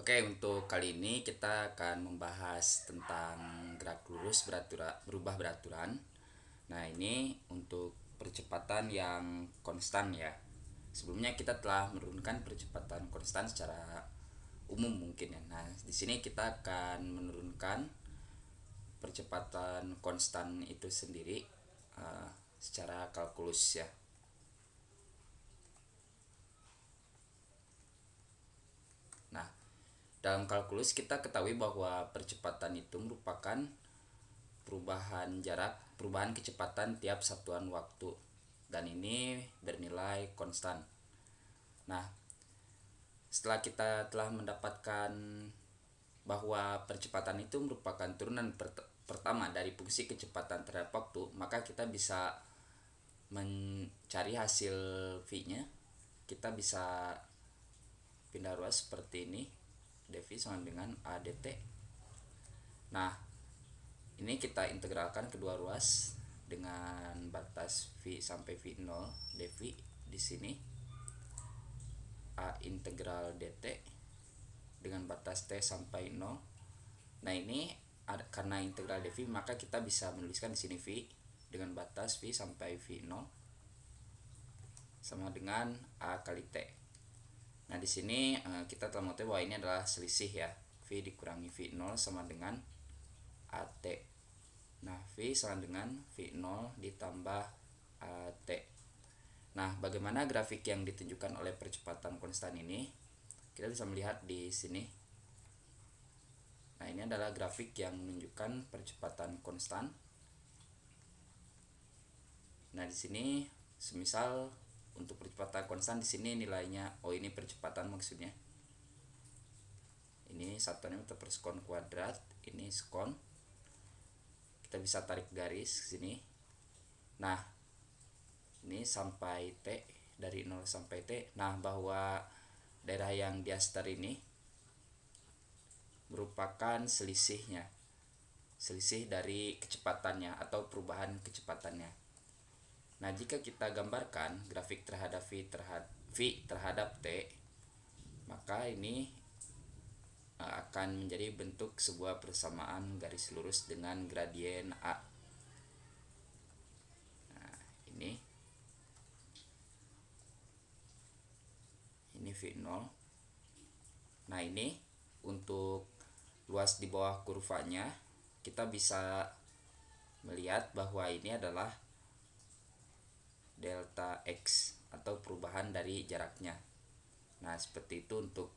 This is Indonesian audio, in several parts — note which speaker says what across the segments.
Speaker 1: Oke, untuk kali ini kita akan membahas tentang gerak lurus berubah beraturan. Nah, ini untuk percepatan yang konstan ya. Sebelumnya kita telah menurunkan percepatan konstan secara umum mungkin ya. Nah, di sini kita akan menurunkan percepatan konstan itu sendiri secara kalkulus ya. Nah, dalam kalkulus kita ketahui bahwa percepatan itu merupakan perubahan kecepatan tiap satuan waktu, dan ini bernilai konstan. Nah, setelah kita telah mendapatkan bahwa percepatan itu merupakan turunan pertama dari fungsi kecepatan terhadap waktu, maka kita bisa mencari hasil V-nya. Kita bisa pindah ruas seperti ini, dv sama dengan a dt. Nah, ini kita integralkan kedua ruas dengan batas V sampai V0 dv di sini a integral dt dengan batas t sampai 0. Nah, ini karena integral dv maka kita bisa menuliskan di sini V dengan batas V sampai V0 sama dengan a kali t. Nah, di sini kita telah mengetahui bahwa ini adalah selisih ya. V dikurangi V0 sama dengan AT. Nah, V sama dengan V0 ditambah AT. Nah, bagaimana grafik yang ditunjukkan oleh percepatan konstan ini? Kita bisa melihat di sini. Nah, ini adalah grafik yang menunjukkan percepatan konstan. Nah, di sini semisal untuk percepatan konstan di sini nilainya, ini percepatan maksudnya. Ini 1 meter per sekon kuadrat, ini sekon. Kita bisa tarik garis ke sini. Nah, ini sampai T, dari 0 sampai T. Nah, bahwa daerah yang diaster ini merupakan selisih dari kecepatannya atau perubahan kecepatannya. Nah, jika kita gambarkan grafik terhadap V terhadap T, maka ini akan menjadi bentuk sebuah persamaan garis lurus dengan gradien A. Nah, ini V0. Nah, ini untuk luas di bawah kurvanya kita bisa melihat bahwa ini adalah delta X atau perubahan dari jaraknya. Nah, seperti itu untuk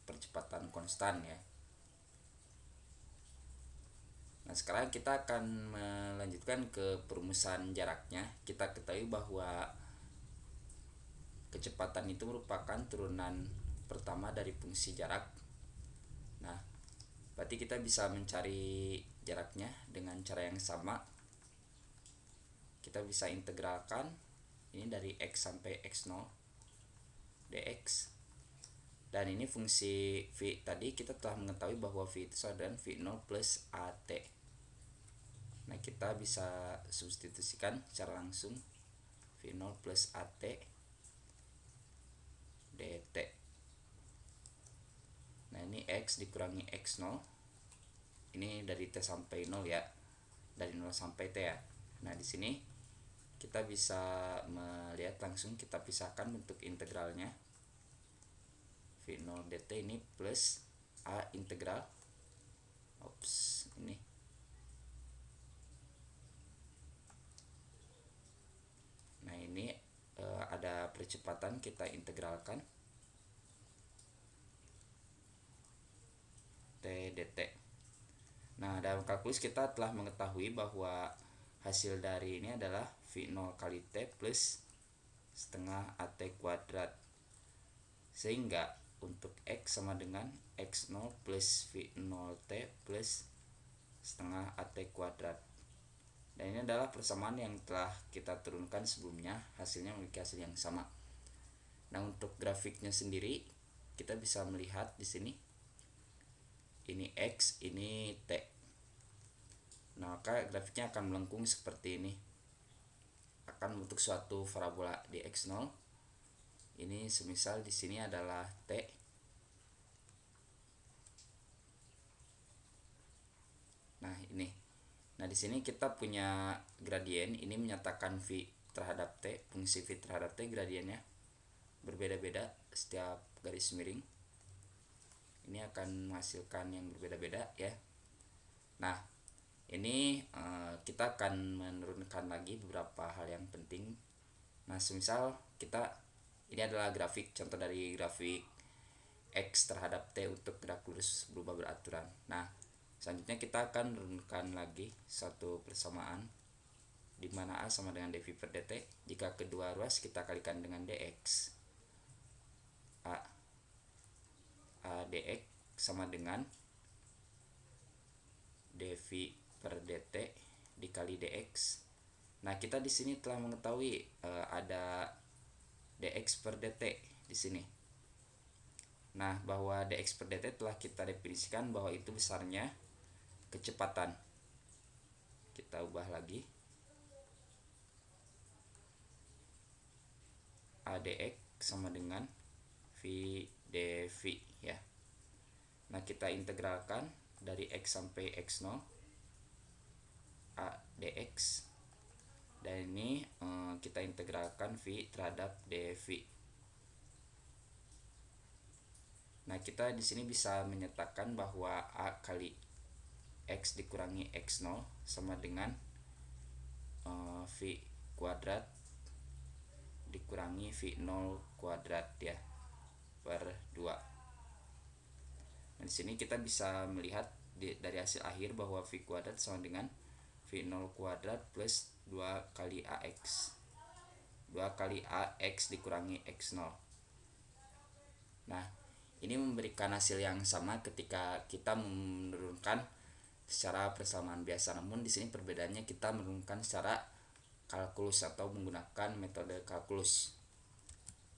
Speaker 1: percepatan konstan ya. Nah, sekarang kita akan melanjutkan ke perumusan jaraknya. Kita ketahui bahwa kecepatan itu merupakan turunan pertama dari fungsi jarak. Nah, berarti kita bisa mencari jaraknya dengan cara yang sama. Kita bisa integralkan ini dari x sampai x0 dx. Dan ini fungsi V tadi kita telah mengetahui bahwa V itu sama dengan V0 plus AT. Nah, kita bisa substitusikan secara langsung V0 plus AT dt. Nah, ini X dikurangi X0. Ini dari T sampai 0 ya. Dari 0 sampai T ya. Nah, di sini kita bisa melihat langsung, kita pisahkan bentuk integralnya. V0 dt ini plus A integral. Ini. Nah, ini ada percepatan, kita integralkan T dt. Nah, dalam kalkulus kita telah mengetahui bahwa hasil dari ini adalah V0 kali T plus setengah AT kuadrat. Sehingga untuk X sama dengan X0 plus V0T plus setengah AT kuadrat. Dan ini adalah persamaan yang telah kita turunkan sebelumnya, hasilnya memiliki hasil yang sama. Nah, untuk grafiknya sendiri kita bisa melihat di sini. Ini X, ini T. Nah, maka grafiknya akan melengkung seperti ini. Akan membentuk suatu parabola di X0 Ini semisal di sini adalah T. Nah, ini. Nah, di sini kita punya gradien, ini menyatakan V terhadap T, fungsi V terhadap T gradiennya berbeda-beda setiap garis miring. Ini akan menghasilkan yang berbeda-beda ya. Nah, ini kita akan menurunkan lagi beberapa hal yang penting. Nah, semisal kita ini adalah grafik, contoh dari grafik X terhadap T untuk gerak lurus berubah beraturan. Nah, selanjutnya kita akan menurunkan lagi satu persamaan di mana A sama dengan dV per dt. Jika kedua ruas kita kalikan dengan dx. A dx sama dengan dV per dt dikali dx. Nah, kita di sini telah mengetahui ada dx per dt di sini. Nah, bahwa dx per dt telah kita definisikan bahwa itu besarnya kecepatan. Kita ubah lagi. ADX sama dengan V dV ya. Nah, kita integralkan dari X sampai X0 A dx, dan ini kita integralkan V terhadap dV. Nah, kita di sini bisa menyatakan bahwa A kali X dikurangi X0 sama dengan V kuadrat dikurangi V0 kuadrat ya per 2. Nah, di sini kita bisa melihat dari hasil akhir bahwa V kuadrat sama dengan V0 kuadrat plus 2 kali AX. 2 kali AX dikurangi X0. Nah, ini memberikan hasil yang sama ketika kita menurunkan secara persamaan biasa. Namun di sini perbedaannya kita menurunkan secara kalkulus atau menggunakan metode kalkulus.